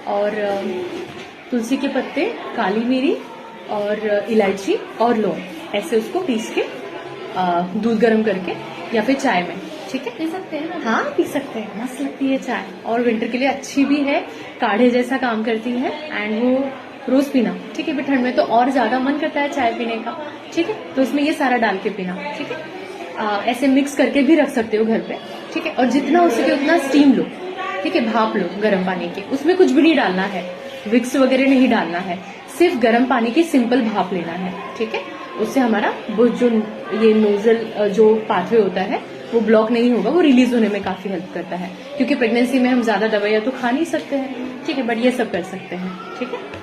और तुलसी के पत्ते, काली मिरी और इलायची और लौंग, ऐसे उसको पीस के दूध गर्म करके या फिर चाय में, ठीक है, पी सकते हैं ना? हाँ पी सकते हैं, मस्त लगती है चाय और विंटर के लिए अच्छी भी है, काढ़े जैसा काम करती है। एंड वो रोज पीना, ठीक है, भी ठंड में तो और ज्यादा मन करता है चाय पीने का, ठीक है, तो उसमें ये सारा डाल के पीना, ठीक है। ऐसे मिक्स करके भी रख सकते हो घर पे, ठीक है, और जितना हो सके उतना स्टीम लो, ठीक है, भाप लो गर्म पानी की, उसमें कुछ भी नहीं डालना है, विक्स वगैरह नहीं डालना है, सिर्फ गर्म पानी की सिंपल भाप लेना है, ठीक है। उससे हमारा वो जो ये नोजल जो पाथवे होता है वो ब्लॉक नहीं होगा, वो रिलीज होने में काफी हेल्प करता है, क्योंकि प्रेगनेंसी में हम ज्यादा दवाइयां तो खा नहीं सकते हैं, ठीक है, बट ये सब कर सकते हैं, ठीक है।